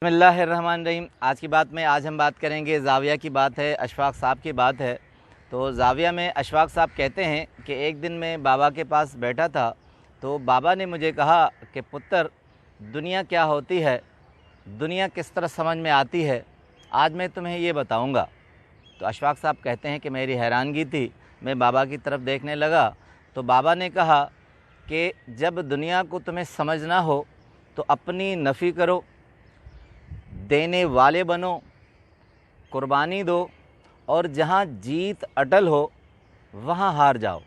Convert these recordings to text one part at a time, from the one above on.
बिस्मिल्लाहिर्रहमानिर्रहीम। आज की बात में आज हम बात करेंगे ज़ाविया की बात है, अशफाक साहब की बात है। तो ज़ाविया में अशफाक साहब कहते हैं कि एक दिन मैं बाबा के पास बैठा था तो बाबा ने मुझे कहा कि पुत्र, दुनिया क्या होती है, दुनिया किस तरह समझ में आती है, आज मैं तुम्हें ये बताऊंगा। तो अशफाक साहब कहते हैं कि मेरी हैरानगी थी, मैं बाबा की तरफ देखने लगा तो बाबा ने कहा कि जब दुनिया को तुम्हें समझना हो तो अपनी नफ़ी करो, देने वाले बनो, कुर्बानी दो, और जहाँ जीत अटल हो वहाँ हार जाओ।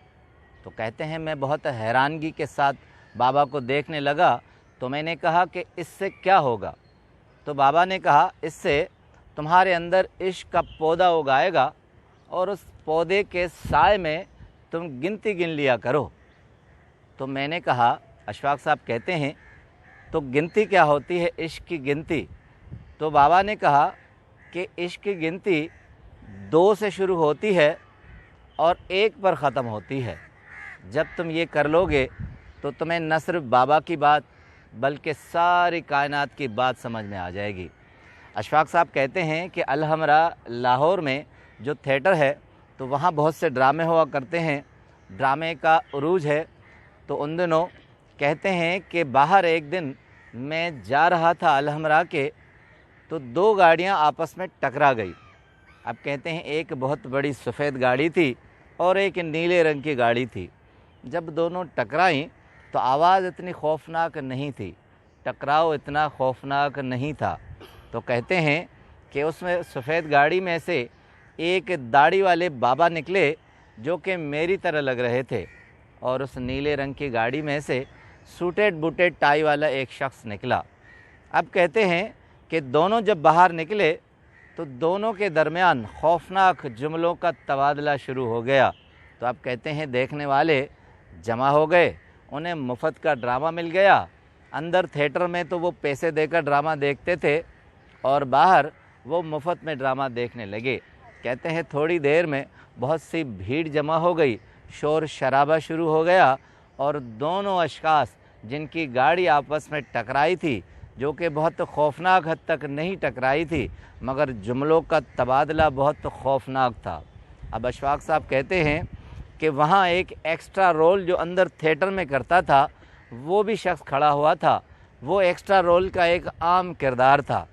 तो कहते हैं मैं बहुत हैरानगी के साथ बाबा को देखने लगा तो मैंने कहा कि इससे क्या होगा। तो बाबा ने कहा इससे तुम्हारे अंदर इश्क का पौधा उगाएगा और उस पौधे के साए में तुम गिनती गिन लिया करो। तो मैंने कहा, अशफाक साहब कहते हैं तो गिनती क्या होती है, इश्क की गिनती। तो बाबा ने कहा कि इश्क की गिनती 2 से शुरू होती है और 1 पर ख़त्म होती है। जब तुम ये कर लोगे तो तुम्हें न सिर्फ बाबा की बात बल्कि सारी कायनात की बात समझ में आ जाएगी। अशफाक साहब कहते हैं कि अल-हमरा लाहौर में जो थिएटर है तो वहाँ बहुत से ड्रामे हुआ करते हैं, ड्रामे का उरूज है। तो उन दिनों कहते हैं कि बाहर एक दिन मैं जा रहा था अल-हमरा के, तो 2 गाड़ियाँ आपस में टकरा गई। अब कहते हैं एक बहुत बड़ी सफ़ेद गाड़ी थी और एक नीले रंग की गाड़ी थी। जब दोनों टकराईं तो आवाज़ इतनी खौफनाक नहीं थी, टकराव इतना खौफनाक नहीं था। तो कहते हैं कि उसमें सफ़ेद गाड़ी में से एक दाढ़ी वाले बाबा निकले जो कि मेरी तरह लग रहे थे, और उस नीले रंग की गाड़ी में से सूटेड बूटेड टाई वाला एक शख्स निकला। अब कहते हैं कि दोनों जब बाहर निकले तो दोनों के दरमियान खौफनाक जुमलों का तबादला शुरू हो गया। तो अब कहते हैं देखने वाले जमा हो गए, उन्हें मुफ्त का ड्रामा मिल गया। अंदर थिएटर में तो वो पैसे देकर ड्रामा देखते थे और बाहर वो मुफ्त में ड्रामा देखने लगे। कहते हैं थोड़ी देर में बहुत सी भीड़ जमा हो गई, शोर शराबा शुरू हो गया और दोनों अशखास जिनकी गाड़ी आपस में टकराई थी, जो कि बहुत खौफनाक हद तक नहीं टकराई थी मगर जुमलों का तबादला बहुत खौफनाक था। अब अशफाक साहब कहते हैं कि वहाँ एक एक्स्ट्रा रोल जो अंदर थिएटर में करता था वो भी शख्स खड़ा हुआ था। वो एक्स्ट्रा रोल का एक आम किरदार था।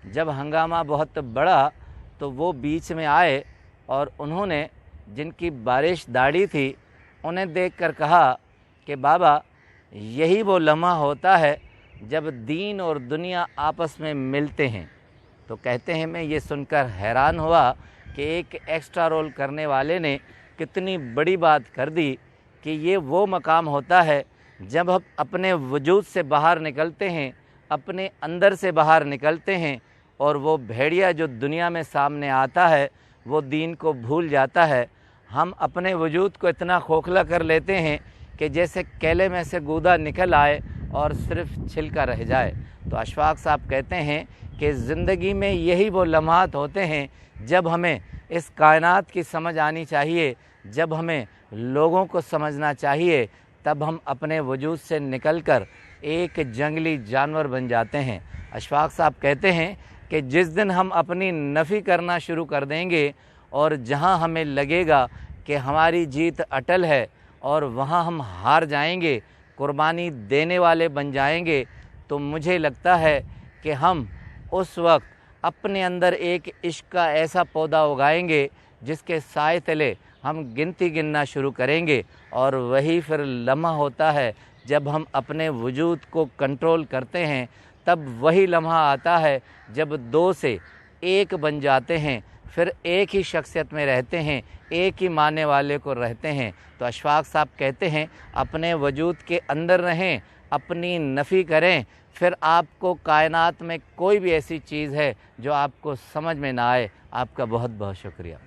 जब हंगामा बहुत बढ़ा तो वो बीच में आए और उन्होंने, जिनकी बारिश दाढ़ी थी, उन्हें देखकर कहा कि बाबा, यही वो लम्हा होता है जब दीन और दुनिया आपस में मिलते हैं। तो कहते हैं मैं ये सुनकर हैरान हुआ कि एक एक्स्ट्रा रोल करने वाले ने कितनी बड़ी बात कर दी कि ये वो मकाम होता है जब हम अपने वजूद से बाहर निकलते हैं, अपने अंदर से बाहर निकलते हैं, और वो भेड़िया जो दुनिया में सामने आता है वो दीन को भूल जाता है। हम अपने वजूद को इतना खोखला कर लेते हैं कि जैसे केले में से गूदा निकल आए और सिर्फ छिलका रह जाए। तो अशफाक साहब कहते हैं कि ज़िंदगी में यही वो लम्हात होते हैं जब हमें इस कायनात की समझ आनी चाहिए, जब हमें लोगों को समझना चाहिए, तब हम अपने वजूद से निकलकर एक जंगली जानवर बन जाते हैं। अशफाक साहब कहते हैं कि जिस दिन हम अपनी नफ़ी करना शुरू कर देंगे और जहाँ हमें लगेगा कि हमारी जीत अटल है और वहाँ हम हार जाएंगे, कुर्बानी देने वाले बन जाएंगे, तो मुझे लगता है कि हम उस वक्त अपने अंदर एक इश्क का ऐसा पौधा उगाएंगे जिसके साए तले हम गिनती गिनना शुरू करेंगे। और वही फिर लम्हा होता है जब हम अपने वजूद को कंट्रोल करते हैं, तब वही लम्हा आता है जब 2 से 1 बन जाते हैं, फिर एक ही शख्सियत में रहते हैं, एक ही मानने वाले को रहते हैं। तो अशफाक साहब कहते हैं अपने वजूद के अंदर रहें, अपनी नफ़ी करें, फिर आपको कायनात में कोई भी ऐसी चीज़ है जो आपको समझ में ना आए। आपका बहुत बहुत शुक्रिया।